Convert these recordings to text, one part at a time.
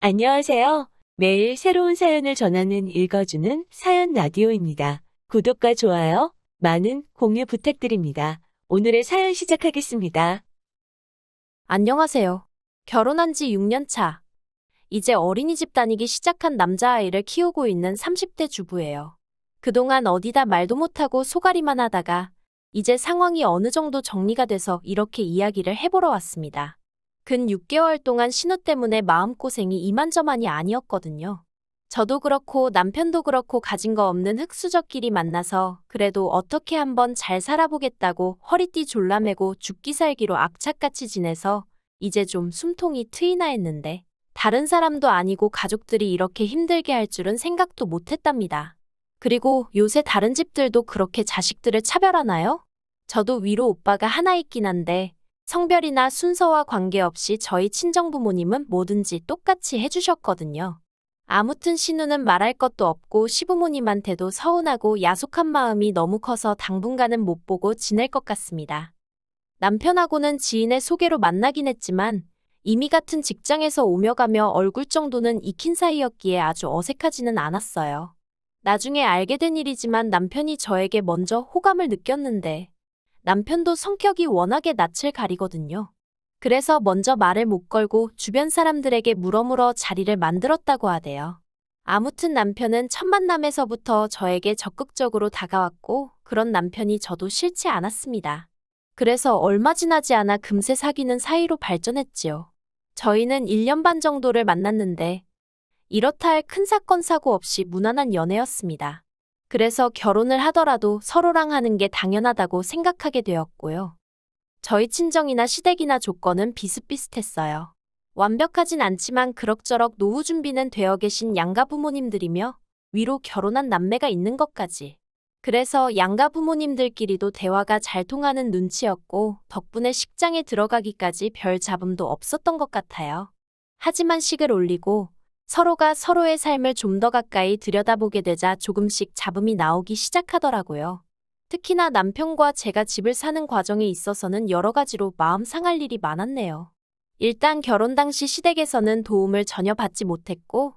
안녕하세요. 매일 새로운 사연을 전하는 읽어주는 사연 라디오입니다. 구독과 좋아요, 많은 공유 부탁드립니다. 오늘의 사연 시작하겠습니다. 안녕하세요. 결혼한 지 6년 차. 이제 어린이집 다니기 시작한 남자아이를 키우고 있는 30대 주부예요. 그동안 어디다 말도 못하고 소갈이만 하다가 이제 상황이 어느 정도 정리가 돼서 이렇게 이야기를 해보러 왔습니다. 근 6개월 동안 신우 때문에 마음고생이 이만저만이 아니었거든요. 저도 그렇고 남편도 그렇고 가진 거 없는 흙수저끼리 만나서 그래도 어떻게 한번 잘 살아보겠다고 허리띠 졸라매고 죽기 살기로 악착같이 지내서 이제 좀 숨통이 트이나 했는데 다른 사람도 아니고 가족들이 이렇게 힘들게 할 줄은 생각도 못했답니다. 그리고 요새 다른 집들도 그렇게 자식들을 차별하나요? 저도 위로 오빠가 하나 있긴 한데 성별이나 순서와 관계없이 저희 친정부모님은 뭐든지 똑같이 해주셨거든요. 아무튼 신우는 말할 것도 없고 시부모님한테도 서운하고 야속한 마음이 너무 커서 당분간은 못 보고 지낼 것 같습니다. 남편하고는 지인의 소개로 만나긴 했지만 이미 같은 직장에서 오며 가며 얼굴 정도는 익힌 사이였기에 아주 어색하지는 않았어요. 나중에 알게 된 일이지만 남편이 저에게 먼저 호감을 느꼈는데 남편도 성격이 워낙에 낯을 가리거든요. 그래서 먼저 말을 못 걸고 주변 사람들에게 물어물어 자리를 만들었다고 하대요. 아무튼 남편은 첫 만남에서부터 저에게 적극적으로 다가왔고 그런 남편이 저도 싫지 않았습니다. 그래서 얼마 지나지 않아 금세 사귀는 사이로 발전했지요. 저희는 1년 반 정도를 만났는데 이렇다 할 큰 사건 사고 없이 무난한 연애였습니다. 그래서 결혼을 하더라도 서로랑 하는 게 당연하다고 생각하게 되었고요. 저희 친정이나 시댁이나 조건은 비슷비슷했어요. 완벽하진 않지만 그럭저럭 노후 준비는 되어 계신 양가 부모님들이며 위로 결혼한 남매가 있는 것까지. 그래서 양가 부모님들끼리도 대화가 잘 통하는 눈치였고 덕분에 식장에 들어가기까지 별 잡음도 없었던 것 같아요. 하지만 식을 올리고 서로가 서로의 삶을 좀 더 가까이 들여다보게 되자 조금씩 잡음이 나오기 시작하더라고요. 특히나 남편과 제가 집을 사는 과정에 있어서는 여러 가지로 마음 상할 일이 많았네요. 일단 결혼 당시 시댁에서는 도움을 전혀 받지 못했고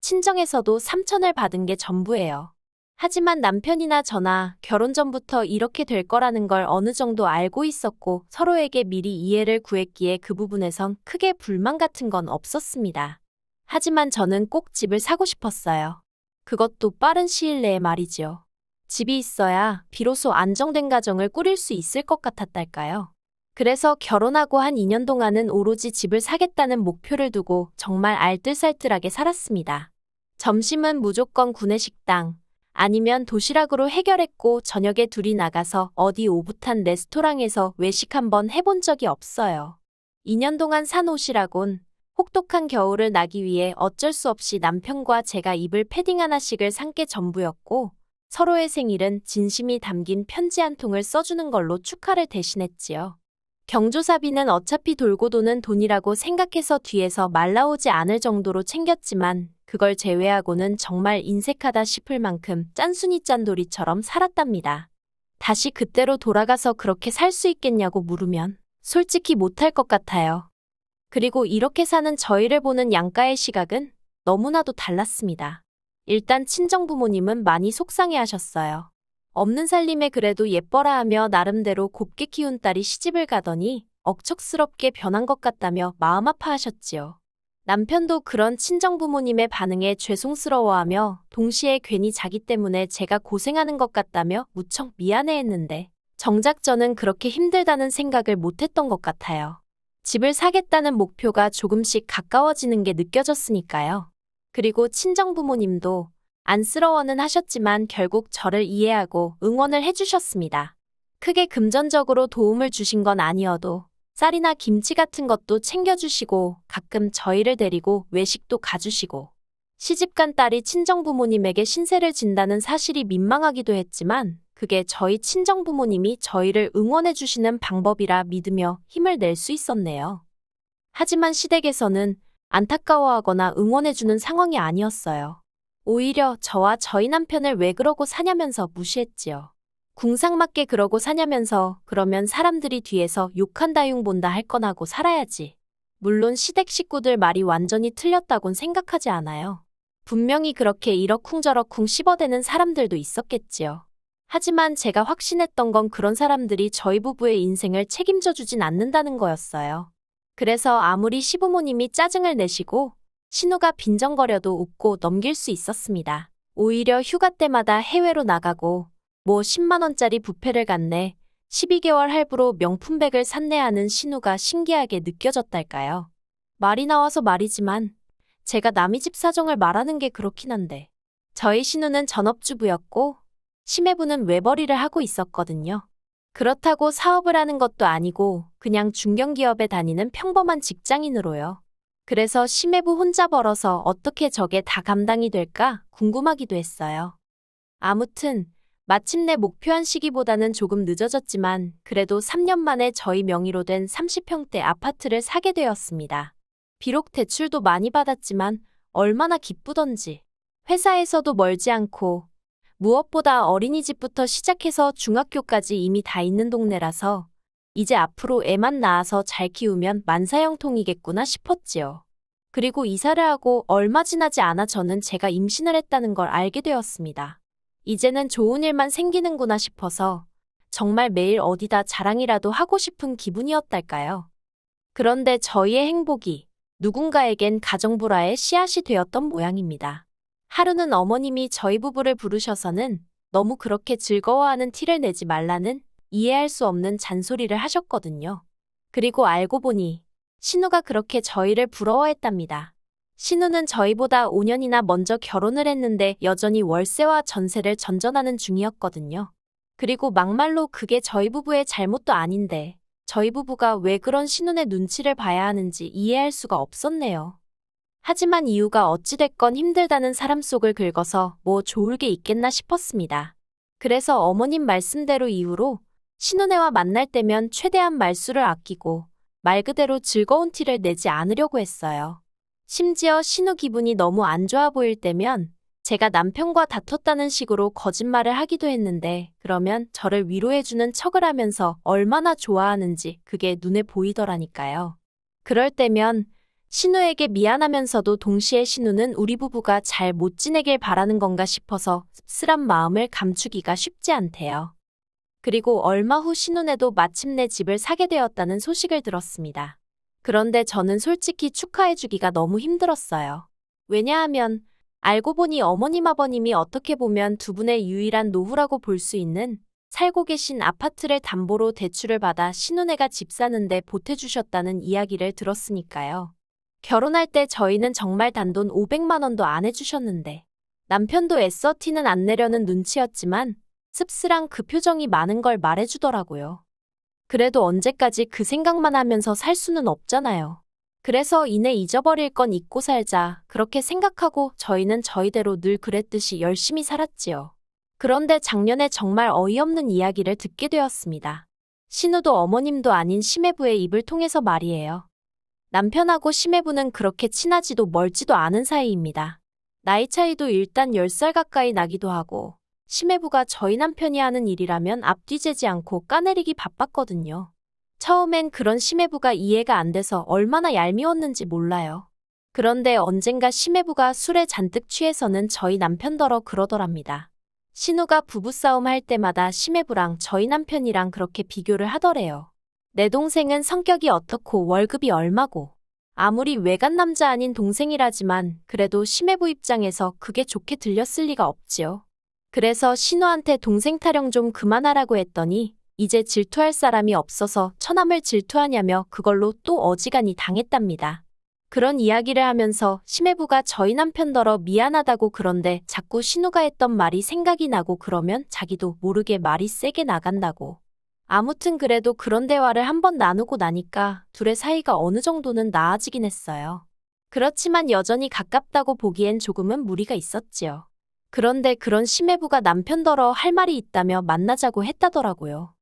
친정에서도 삼천을 받은 게 전부예요. 하지만 남편이나 저나 결혼 전부터 이렇게 될 거라는 걸 어느 정도 알고 있었고 서로에게 미리 이해를 구했기에 그 부분에선 크게 불만 같은 건 없었습니다. 하지만 저는 꼭 집을 사고 싶었어요. 그것도 빠른 시일 내에 말이지요. 집이 있어야 비로소 안정된 가정을 꾸릴 수 있을 것 같았달까요. 그래서 결혼하고 한 2년 동안은 오로지 집을 사겠다는 목표를 두고 정말 알뜰살뜰하게 살았습니다. 점심은 무조건 구내식당, 아니면 도시락으로 해결했고 저녁에 둘이 나가서 어디 오붓한 레스토랑에서 외식 한번 해본 적이 없어요. 2년 동안 산 옷이라곤 혹독한 겨울을 나기 위해 어쩔 수 없이 남편과 제가 입을 패딩 하나씩을 산 게 전부였고 서로의 생일은 진심이 담긴 편지 한 통을 써주는 걸로 축하를 대신했지요. 경조사비는 어차피 돌고 도는 돈이라고 생각해서 뒤에서 말 나오지 않을 정도로 챙겼지만 그걸 제외하고는 정말 인색하다 싶을 만큼 짠순이 짠돌이처럼 살았답니다. 다시 그때로 돌아가서 그렇게 살 수 있겠냐고 물으면 솔직히 못할 것 같아요. 그리고 이렇게 사는 저희를 보는 양가의 시각은 너무나도 달랐습니다. 일단 친정부모님은 많이 속상해하셨어요. 없는 살림에 그래도 예뻐라 하며 나름대로 곱게 키운 딸이 시집을 가더니 억척스럽게 변한 것 같다며 마음 아파하셨지요. 남편도 그런 친정부모님의 반응에 죄송스러워하며 동시에 괜히 자기 때문에 제가 고생하는 것 같다며 무척 미안해했는데 정작 저는 그렇게 힘들다는 생각을 못했던 것 같아요. 집을 사겠다는 목표가 조금씩 가까워지는 게 느껴졌으니까요. 그리고 친정부모님도 안쓰러워는 하셨지만 결국 저를 이해하고 응원을 해주셨습니다. 크게 금전적으로 도움을 주신 건 아니어도 쌀이나 김치 같은 것도 챙겨주시고 가끔 저희를 데리고 외식도 가주시고 시집간 딸이 친정부모님에게 신세를 진다는 사실이 민망하기도 했지만 그게 저희 친정부모님이 저희를 응원해주시는 방법이라 믿으며 힘을 낼 수 있었네요. 하지만 시댁에서는 안타까워하거나 응원해주는 상황이 아니었어요. 오히려 저와 저희 남편을 왜 그러고 사냐면서 무시했지요. 궁상맞게 그러고 사냐면서 그러면 사람들이 뒤에서 욕한다 흉본다 할 건 하고 살아야지. 물론 시댁 식구들 말이 완전히 틀렸다곤 생각하지 않아요. 분명히 그렇게 이러쿵저러쿵 씹어대는 사람들도 있었겠지요. 하지만 제가 확신했던 건 그런 사람들이 저희 부부의 인생을 책임져 주진 않는다는 거였어요. 그래서 아무리 시부모님이 짜증을 내시고 신우가 빈정거려도 웃고 넘길 수 있었습니다. 오히려 휴가 때마다 해외로 나가고 뭐 10만 원짜리 뷔페를 갔네, 12개월 할부로 명품백을 샀네 하는 신우가 신기하게 느껴졌달까요. 말이 나와서 말이지만 제가 남의 집 사정을 말하는 게 그렇긴 한데 저희 신우는 전업주부였고 시매부는 외벌이를 하고 있었거든요. 그렇다고 사업을 하는 것도 아니고 그냥 중견기업에 다니는 평범한 직장인으로요. 그래서 시매부 혼자 벌어서 어떻게 저게 다 감당이 될까 궁금하기도 했어요. 아무튼 마침내 목표한 시기보다는 조금 늦어졌지만 그래도 3년 만에 저희 명의로 된 30평대 아파트를 사게 되었습니다. 비록 대출도 많이 받았지만 얼마나 기쁘던지. 회사에서도 멀지 않고 무엇보다 어린이집부터 시작해서 중학교까지 이미 다 있는 동네라서 이제 앞으로 애만 낳아서 잘 키우면 만사형통이겠구나 싶었지요. 그리고 이사를 하고 얼마 지나지 않아 저는 제가 임신을 했다는 걸 알게 되었습니다. 이제는 좋은 일만 생기는구나 싶어서 정말 매일 어디다 자랑이라도 하고 싶은 기분이었달까요. 그런데 저희의 행복이 누군가에겐 가정불화의 씨앗이 되었던 모양입니다. 하루는 어머님이 저희 부부를 부르셔서는 너무 그렇게 즐거워하는 티를 내지 말라는 이해할 수 없는 잔소리를 하셨거든요. 그리고 알고 보니 신우가 그렇게 저희를 부러워했답니다. 신우는 저희보다 5년이나 먼저 결혼을 했는데 여전히 월세와 전세를 전전하는 중이었거든요. 그리고 막말로 그게 저희 부부의 잘못도 아닌데 저희 부부가 왜 그런 신우의 눈치를 봐야 하는지 이해할 수가 없었네요. 하지만 이유가 어찌됐건 힘들다는 사람 속을 긁어서 뭐 좋을 게 있겠나 싶었습니다. 그래서 어머님 말씀대로 이후로 신우네와 만날 때면 최대한 말수를 아끼고 말 그대로 즐거운 티를 내지 않으려고 했어요. 심지어 신우 기분이 너무 안 좋아 보일 때면 제가 남편과 다퉜다는 식으로 거짓말을 하기도 했는데 그러면 저를 위로해주는 척을 하면서 얼마나 좋아하는지 그게 눈에 보이더라니까요. 그럴 때면 신우에게 미안하면서도 동시에 신우는 우리 부부가 잘 못 지내길 바라는 건가 싶어서 씁쓸한 마음을 감추기가 쉽지 않대요. 그리고 얼마 후 신우네도 마침내 집을 사게 되었다는 소식을 들었습니다. 그런데 저는 솔직히 축하해주기가 너무 힘들었어요. 왜냐하면 알고 보니 어머님 아버님이 어떻게 보면 두 분의 유일한 노후라고 볼 수 있는 살고 계신 아파트를 담보로 대출을 받아 신우네가 집 사는데 보태주셨다는 이야기를 들었으니까요. 결혼할 때 저희는 정말 단돈 500만 원도 안 해주셨는데 남편도 애써 티는 안 내려는 눈치였지만 씁쓸한 그 표정이 많은 걸 말해주더라고요. 그래도 언제까지 그 생각만 하면서 살 수는 없잖아요. 그래서 이내 잊어버릴 건 잊고 살자 그렇게 생각하고 저희는 저희대로 늘 그랬듯이 열심히 살았지요. 그런데 작년에 정말 어이없는 이야기를 듣게 되었습니다. 신우도 어머님도 아닌 시매부의 입을 통해서 말이에요. 남편하고 시매부는 그렇게 친하지도 멀지도 않은 사이입니다. 나이 차이도 일단 10살 가까이 나기도 하고 시매부가 저희 남편이 하는 일이라면 앞뒤 재지 않고 까내리기 바빴거든요. 처음엔 그런 시매부가 이해가 안 돼서 얼마나 얄미웠는지 몰라요. 그런데 언젠가 시매부가 술에 잔뜩 취해서는 저희 남편더러 그러더랍니다. 신우가 부부싸움 할 때마다 시매부랑 저희 남편이랑 그렇게 비교를 하더래요. 내 동생은 성격이 어떻고 월급이 얼마고 아무리 외간 남자 아닌 동생이라지만 그래도 시매부 입장에서 그게 좋게 들렸을 리가 없지요. 그래서 신우한테 동생 타령 좀 그만하라고 했더니 이제 질투할 사람이 없어서 처남을 질투하냐며 그걸로 또 어지간히 당했답니다. 그런 이야기를 하면서 시매부가 저희 남편더러 미안하다고 그런데 자꾸 신우가 했던 말이 생각이 나고 그러면 자기도 모르게 말이 세게 나간다고. 아무튼 그래도 그런 대화를 한번 나누고 나니까 둘의 사이가 어느 정도는 나아지긴 했어요. 그렇지만 여전히 가깝다고 보기엔 조금은 무리가 있었지요. 그런데 그런 시매부가 남편더러 할 말이 있다며 만나자고 했다더라고요.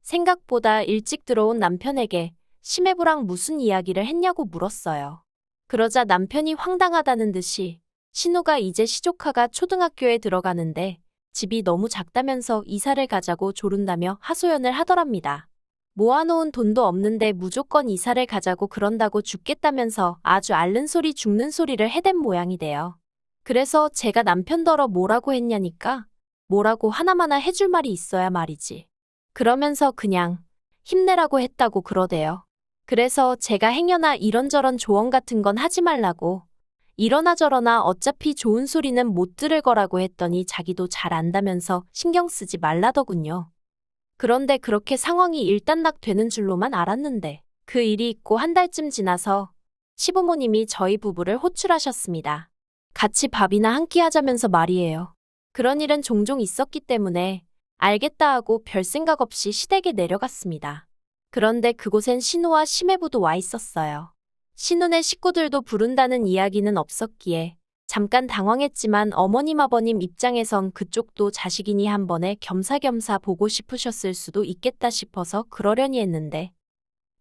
생각보다 일찍 들어온 남편에게 시매부랑 무슨 이야기를 했냐고 물었어요. 그러자 남편이 황당하다는 듯이 신우가 이제 시조카가 초등학교에 들어가는데 집이 너무 작다면서 이사를 가자고 조른다며 하소연을 하더랍니다. 모아놓은 돈도 없는데 무조건 이사를 가자고 그런다고 죽겠다면서 아주 앓는 소리 죽는 소리를 해댄 모양이래요. 그래서 제가 남편더러 뭐라고 했냐니까 뭐라고 하나마나 해줄 말이 있어야 말이지. 그러면서 그냥 힘내라고 했다고 그러대요. 그래서 제가 행여나 이런저런 조언 같은 건 하지 말라고 이러나 저러나 어차피 좋은 소리는 못 들을 거라고 했더니 자기도 잘 안다면서 신경 쓰지 말라더군요. 그런데 그렇게 상황이 일단락되는 줄로만 알았는데 그 일이 있고 한 달쯤 지나서 시부모님이 저희 부부를 호출하셨습니다. 같이 밥이나 한 끼 하자면서 말이에요. 그런 일은 종종 있었기 때문에 알겠다 하고 별 생각 없이 시댁에 내려갔습니다. 그런데 그곳엔 신우와 시매부도 와 있었어요. 신우네 식구들도 부른다는 이야기는 없었기에 잠깐 당황했지만 어머님 아버님 입장에선 그쪽도 자식이니 한 번에 겸사겸사 보고 싶으셨을 수도 있겠다 싶어서 그러려니 했는데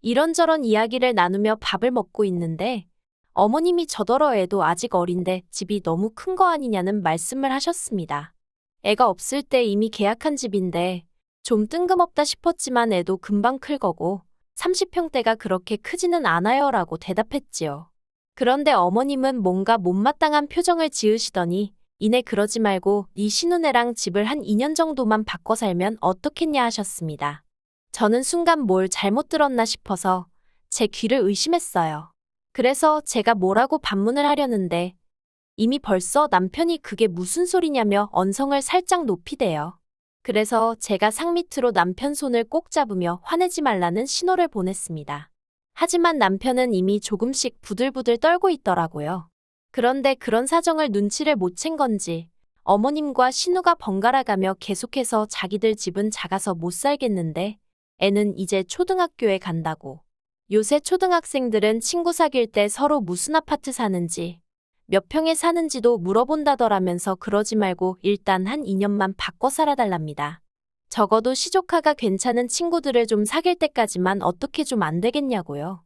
이런저런 이야기를 나누며 밥을 먹고 있는데 어머님이 저더러 애도 아직 어린데 집이 너무 큰 거 아니냐는 말씀을 하셨습니다. 애가 없을 때 이미 계약한 집인데 좀 뜬금없다 싶었지만 애도 금방 클 거고 30평대가 그렇게 크지는 않아요 라고 대답했지요. 그런데 어머님은 뭔가 못마땅한 표정을 지으시더니 이내 그러지 말고 네 신우네랑 집을 한 2년 정도만 바꿔 살면 어떻겠냐 하셨습니다. 저는 순간 뭘 잘못 들었나 싶어서 제 귀를 의심했어요. 그래서 제가 뭐라고 반문을 하려는데 이미 벌써 남편이 그게 무슨 소리냐며 언성을 살짝 높이대요. 그래서 제가 상밑으로 남편 손을 꼭 잡으며 화내지 말라는 신호를 보냈습니다. 하지만 남편은 이미 조금씩 부들부들 떨고 있더라고요. 그런데 그런 사정을 눈치를 못 챈 건지 어머님과 신우가 번갈아가며 계속해서 자기들 집은 작아서 못 살겠는데 애는 이제 초등학교에 간다고. 요새 초등학생들은 친구 사귈 때 서로 무슨 아파트 사는지 몇 평에 사는지도 물어본다더라면서 그러지 말고 일단 한 2년만 바꿔 살아달랍니다. 적어도 시조카가 괜찮은 친구들을 좀 사귈 때까지만 어떻게 좀 안 되겠냐고요.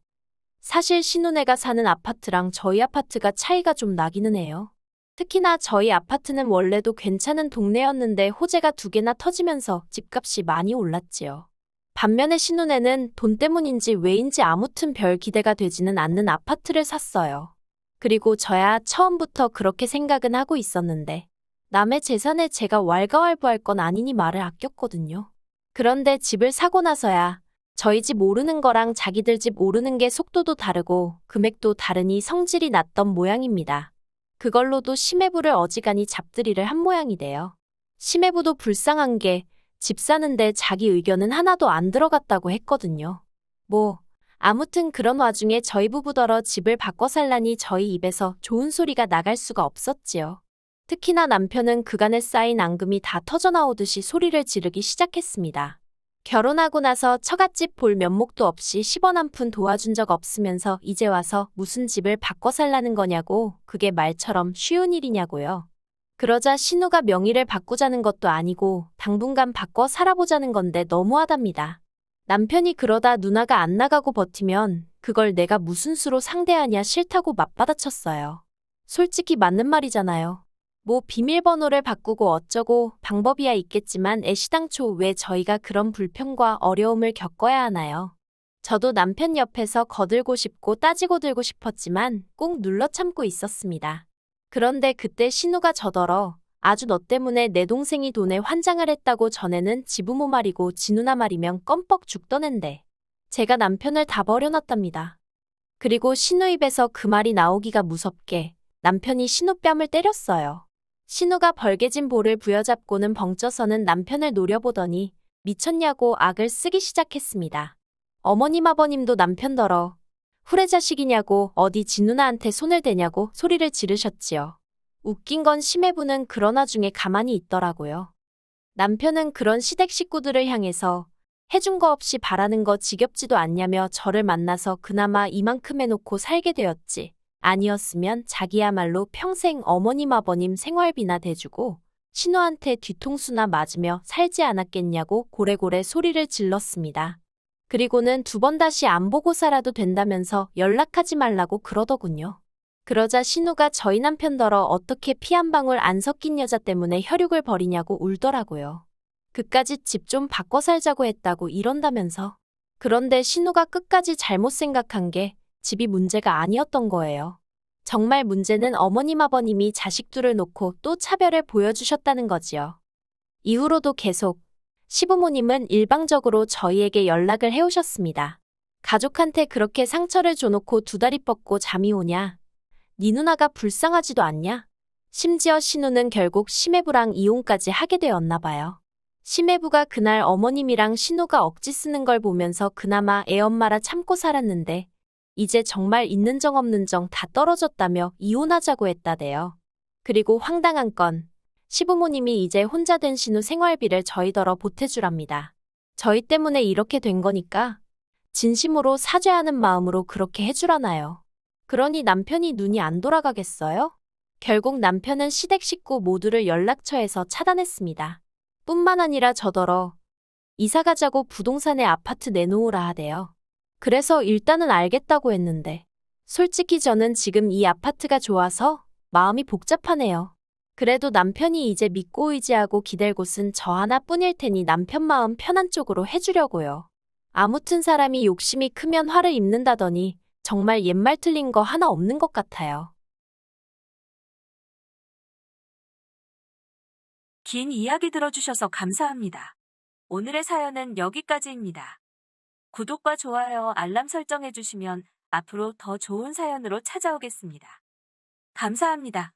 사실 신우네가 사는 아파트랑 저희 아파트가 차이가 좀 나기는 해요. 특히나 저희 아파트는 원래도 괜찮은 동네였는데 호재가 2개나 터지면서 집값이 많이 올랐지요. 반면에 신우네는 돈 때문인지 왜인지 아무튼 별 기대가 되지는 않는 아파트를 샀어요. 그리고 저야 처음부터 그렇게 생각은 하고 있었는데 남의 재산에 제가 왈가왈부할 건 아니니 말을 아꼈거든요. 그런데 집을 사고 나서야 저희 집 오르는 거랑 자기들 집 오르는 게 속도도 다르고 금액도 다르니 성질이 났던 모양입니다. 그걸로도 시매부를 어지간히 잡들이를 한 모양이래요. 시매부도 불쌍한 게 집 사는데 자기 의견은 하나도 안 들어갔다고 했거든요. 아무튼 그런 와중에 저희 부부더러 집을 바꿔 살라니 저희 입에서 좋은 소리가 나갈 수가 없었지요. 특히나 남편은 그간에 쌓인 앙금이 다 터져나오듯이 소리를 지르기 시작했습니다. 결혼하고 나서 처갓집 볼 면목도 없이 10원 한 푼 도와준 적 없으면서 이제 와서 무슨 집을 바꿔 살라는 거냐고 그게 말처럼 쉬운 일이냐고요. 그러자 신우가 명의를 바꾸자는 것도 아니고 당분간 바꿔 살아보자는 건데 너무하답니다. 남편이 그러다 누나가 안 나가고 버티면 그걸 내가 무슨 수로 상대하냐 싫다고 맞받아쳤어요. 솔직히 맞는 말이잖아요. 비밀번호를 바꾸고 어쩌고 방법이야 있겠지만 애시당초 왜 저희가 그런 불평과 어려움을 겪어야 하나요? 저도 남편 옆에서 거들고 싶고 따지고 들고 싶었지만 꼭 눌러 참고 있었습니다. 그런데 그때 신우가 저더러 아주 너 때문에 내 동생이 돈에 환장을 했다고 전에는 지부모 말이고 지누나 말이면 껌뻑 죽던 앤데 제가 남편을 다 버려놨답니다. 그리고 신우 입에서 그 말이 나오기가 무섭게 남편이 신우 뺨을 때렸어요. 신우가 벌개진 볼을 부여잡고는 벙쪄서는 남편을 노려보더니 미쳤냐고 악을 쓰기 시작했습니다. 어머님 아버님도 남편더러 후레자식이냐고 어디 지누나한테 손을 대냐고 소리를 지르셨지요. 웃긴 건 시매부는 그런 와중에 가만히 있더라고요. 남편은 그런 시댁 식구들을 향해서 해준 거 없이 바라는 거 지겹지도 않냐며 저를 만나서 그나마 이만큼 해놓고 살게 되었지. 아니었으면 자기야말로 평생 어머님 아버님 생활비나 대주고 신우한테 뒤통수나 맞으며 살지 않았겠냐고 고래고래 소리를 질렀습니다. 그리고는 2번 다시 안 보고 살아도 된다면서 연락하지 말라고 그러더군요. 그러자 신우가 저희 남편더러 어떻게 피 한 방울 안 섞인 여자 때문에 혈육을 벌이냐고 울더라고요. 그까짓 집 좀 바꿔 살자고 했다고 이런다면서. 그런데 신우가 끝까지 잘못 생각한 게 집이 문제가 아니었던 거예요. 정말 문제는 어머님 아버님이 자식들을 놓고 또 차별을 보여주셨다는 거지요. 이후로도 계속 시부모님은 일방적으로 저희에게 연락을 해오셨습니다. 가족한테 그렇게 상처를 줘놓고 두 다리 뻗고 잠이 오냐? 네 누나가 불쌍하지도 않냐? 심지어 신우는 결국 심해부랑 이혼까지 하게 되었나 봐요. 심해부가 그날 어머님이랑 신우가 억지 쓰는 걸 보면서 그나마 애엄마라 참고 살았는데 이제 정말 있는 정 없는 정 다 떨어졌다며 이혼하자고 했다대요. 그리고 황당한 건 시부모님이 이제 혼자 된 신우 생활비를 저희더러 보태주랍니다. 저희 때문에 이렇게 된 거니까 진심으로 사죄하는 마음으로 그렇게 해주라나요. 그러니 남편이 눈이 안 돌아가겠어요? 결국 남편은 시댁 식구 모두를 연락처에서 차단했습니다. 뿐만 아니라 저더러 이사 가자고 부동산에 아파트 내놓으라 하대요. 그래서 일단은 알겠다고 했는데 솔직히 저는 지금 이 아파트가 좋아서 마음이 복잡하네요. 그래도 남편이 이제 믿고 의지하고 기댈 곳은 저 하나뿐일 테니 남편 마음 편한 쪽으로 해주려고요. 아무튼 사람이 욕심이 크면 화를 입는다더니 정말 옛말 틀린 거 하나 없는 것 같아요. 긴 이야기 들어주셔서 감사합니다. 오늘의 사연은 여기까지입니다. 구독과 좋아요, 알람 설정해주시면 앞으로 더 좋은 사연으로 찾아오겠습니다. 감사합니다.